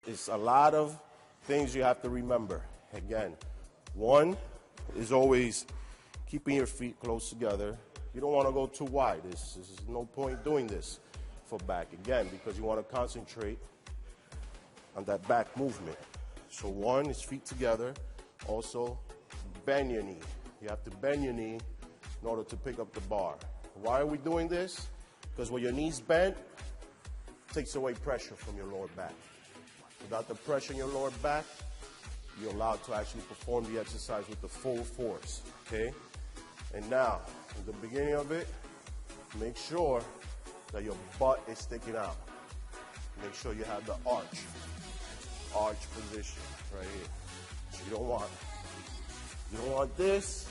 It's a lot of things you have to remember. Again, one is always keeping your feet close together. You don't want to go too wide. There's no point doing this for back, again, because you want to concentrate on that back movement. So one is feet together. Also, bend your knee. You have to bend your knee in order to pick up the bar. Why are we doing this? Because when your knee's bent, it takes away pressure from your lower back. Without the pressure in your lower back, you're allowed to actually perform the exercise with the full force, okay? And now, at the beginning of it, make sure that your butt is sticking out. Make sure you have the arch position right here. So you don't want this,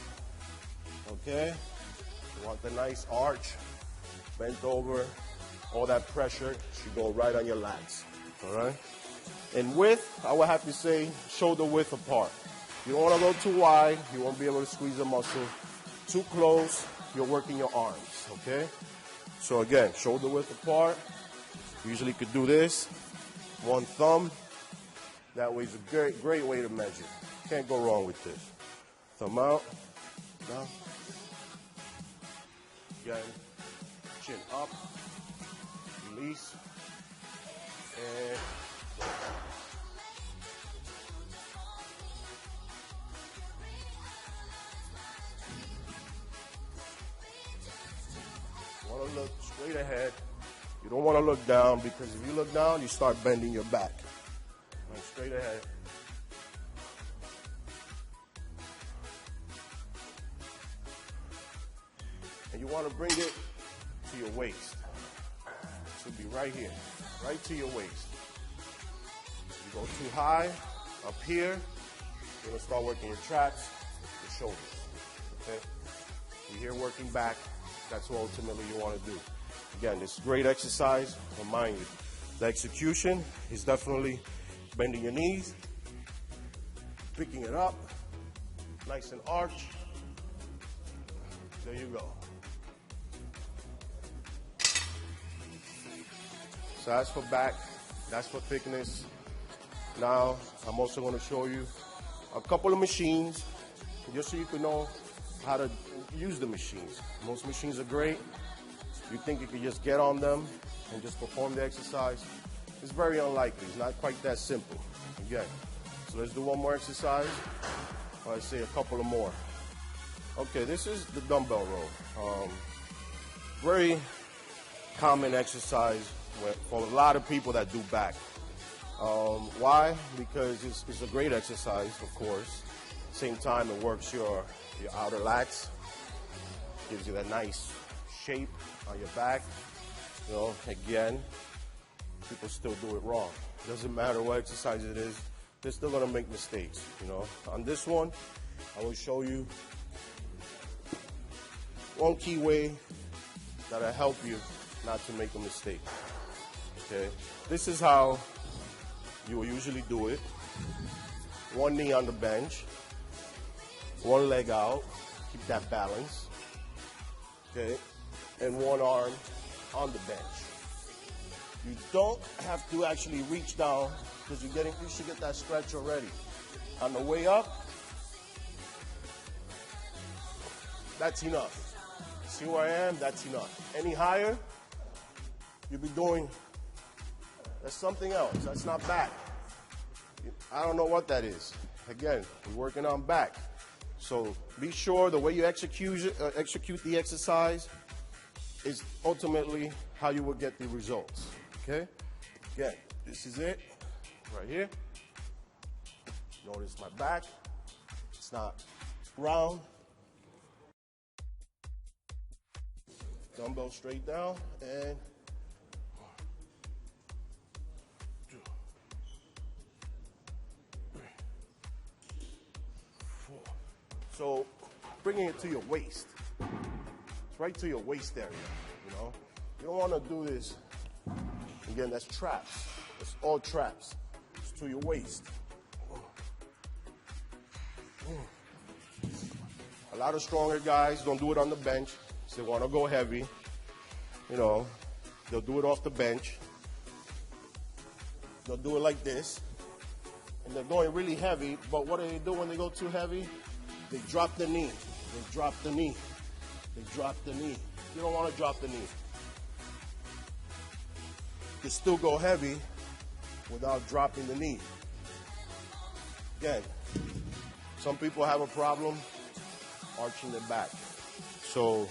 okay? You want the nice arch, bent over. All that pressure should go right on your lats, all right? And width, I would have to say shoulder width apart. You don't want to go too wide. You won't be able to squeeze the muscle. Too close, you're working your arms, okay? So again, shoulder width apart. Usually could do this. One thumb. That way is a great way to measure. Can't go wrong with this. Thumb out, down. Again, chin up, release, and you want to look straight ahead. You don't want to look down, because if you look down, you start bending your back. Right, straight ahead. And you want to bring it to your waist. It should be right here, right to your waist. If you go too high, up here, you're going to start working your traps, your shoulders, okay? You're here working back. That's what ultimately you want to do. Again, this is a great exercise. Remind you, the execution is definitely bending your knees, picking it up, nice and arch. There you go. So that's for back, that's for thickness. Now, I'm also going to show you a couple of machines, just so you can know how to use the machines. Most machines are great. You think you can just get on them and just perform the exercise. It's very unlikely. It's not quite that simple. Again, so let's do one more exercise. Or I'd say a couple of more. Okay, this is the dumbbell row. Very common exercise for a lot of people that do back. Why? Because it's a great exercise, of course. Same time, it works your outer lats, gives you that nice shape on your back. You know, again, people still do it wrong. Doesn't matter what exercise it is, they're still gonna make mistakes. You know, on this one, I will show you one key way that'll help you not to make a mistake. Okay, this is how you will usually do it. One knee on the bench, one leg out, keep that balance, okay, and one arm on the bench. You don't have to actually reach down, because you should get that stretch already. On the way up, that's enough. See where I am? That's enough. Any higher, you'll be doing, that's something else. That's not back. I don't know what that is. Again, we're working on back. So be sure the way you execute the exercise is ultimately how you will get the results, okay? Again, this is it, right here. Notice my back, it's not round. Dumbbell straight down, and 1, 2, 3, 4. So bringing it to your waist. It's right to your waist area, you know. You don't want to do this. Again, that's traps. It's all traps. It's to your waist. A lot of stronger guys don't do it on the bench. So they want to go heavy. You know, they'll do it off the bench. they'll do it like this, and they're going really heavy, but what do they do when they go too heavy? They drop the knee. They drop the knee. They drop the knee. You don't want to drop the knee. You still go heavy without dropping the knee. Again, some people have a problem arching their back. So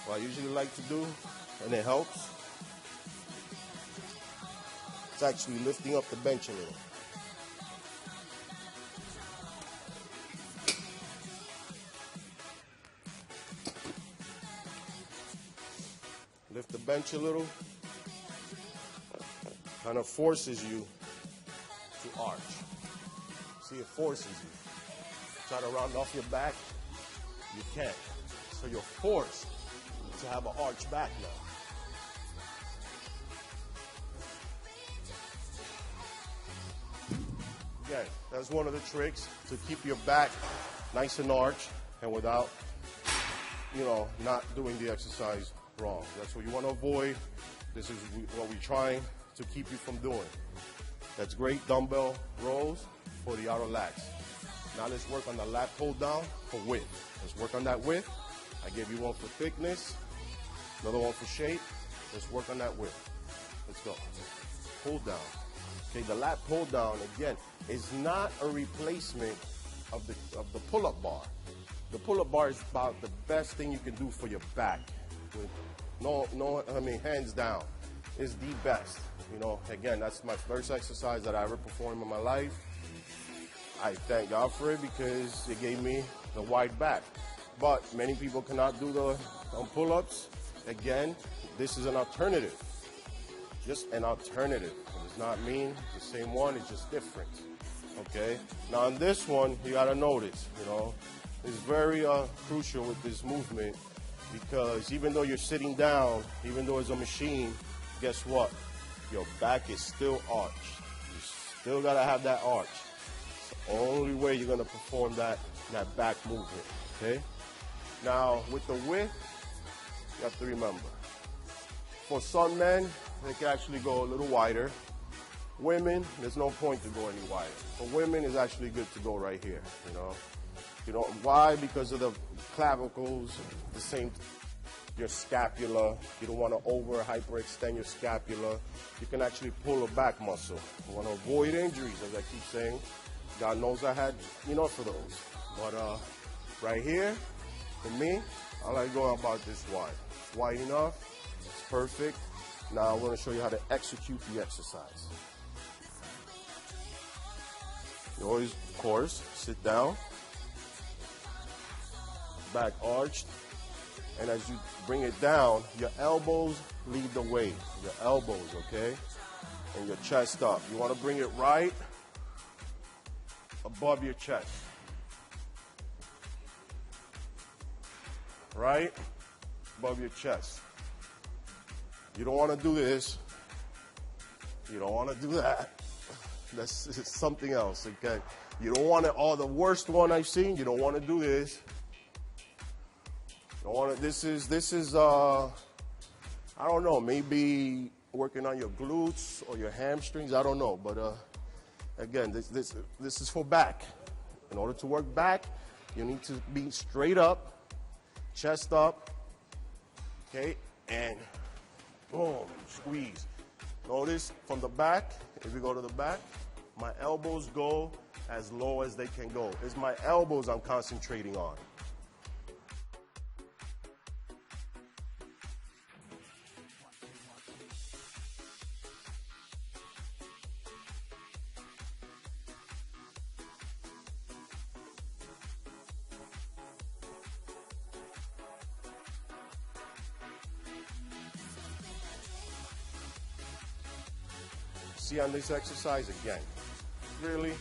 what I usually like to do, and it helps, it's actually lifting up the bench a little. Lift the bench a little, kind of forces you to arch. See, it forces you. Try to round off your back, you can't. So you're forced to have an arch back now. Again, that's one of the tricks to keep your back nice and arched and without, not doing the exercise wrong. That's what you want to avoid. This is what we're trying to keep you from doing. That's great dumbbell rows for the outer lats. Now let's work on the lat pull down for width. Let's work on that width. I gave you one for thickness, another one for shape. Let's work on that width. Let's go. Pull down. Okay, the lat pull down, again, is not a replacement of the pull-up bar. The pull-up bar is about the best thing you can do for your back. Hands down, is the best. Again, that's my first exercise that I ever performed in my life. I thank God for it because it gave me the wide back. But many people cannot do the pull-ups. Again, this is an alternative. Just an alternative. It does not mean the same one, it's just different. Okay? Now on this one, you gotta notice, it's very crucial with this movement because even though you're sitting down, even though it's a machine, guess what? Your back is still arched. You still gotta have that arch. It's the only way you're gonna perform that back movement, okay? Now, with the width, you have to remember, for some men, they can actually go a little wider. Women, there's no point to go any wider. For women, it's actually good to go right here, Why? Because of the clavicles, your scapula. You don't want to hyperextend your scapula. You can actually pull a back muscle. You want to avoid injuries, as I keep saying. God knows I had enough of those. But right here, for me, I like going about this wide. It's wide enough. It's perfect. Now I'm going to show you how to execute the exercise. You always, of course, sit down, back arched, and as you bring it down, your elbows lead the way. Your elbows, okay? And your chest up. You want to bring it right above your chest. Right above your chest. You don't want to do this. You don't want to do that. That's something else, okay? You don't want it, the worst one I've seen, you don't want to do this. You don't want to, this is I don't know, maybe working on your glutes or your hamstrings, I don't know. But again, this is for back. In order to work back, you need to be straight up, chest up, okay? And boom, squeeze. Notice from the back, if we go to the back, my elbows go as low as they can go. It's my elbows I'm concentrating on. See on this exercise again, really,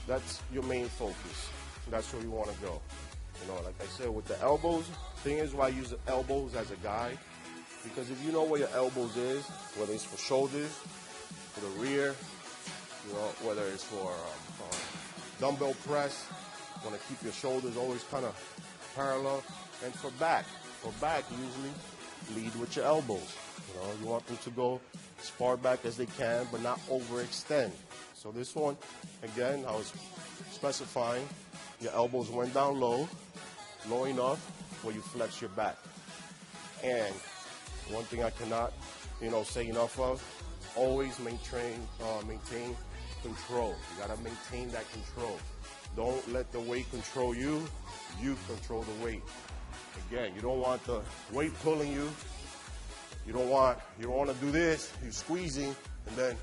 that's your main focus. That's where you want to go. Like I said, with the elbows, thing is why I use the elbows as a guide, because if you know where your elbows is, whether it's for shoulders, for the rear, whether it's for dumbbell press, you want to keep your shoulders always kind of parallel, and for back, you usually lead with your elbows. You know, you want them to go as far back as they can, but not overextend. So this one, again, I was specifying your elbows went down low enough where you flex your back. And one thing I cannot, say enough of, always maintain control. You gotta maintain that control. Don't let the weight control you. You control the weight. Again, you don't want the weight pulling you. You don't want to do this. You're squeezing and then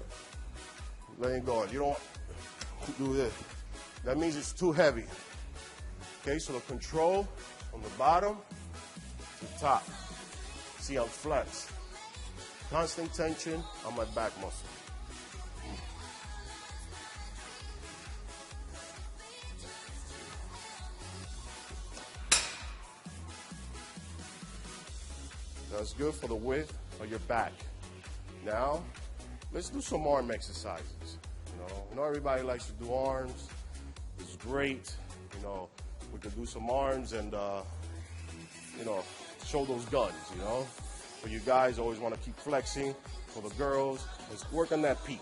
letting go. You don't want to do this. That means it's too heavy. Okay, so the control from the bottom to the top. See, I'm flexed. Constant tension on my back muscle. That's good for the width of your back. Now, let's do some arm exercises. I know everybody likes to do arms. It's great. We can do some arms and, show those guns, But you guys always want to keep flexing. For the girls, let's work on that peak.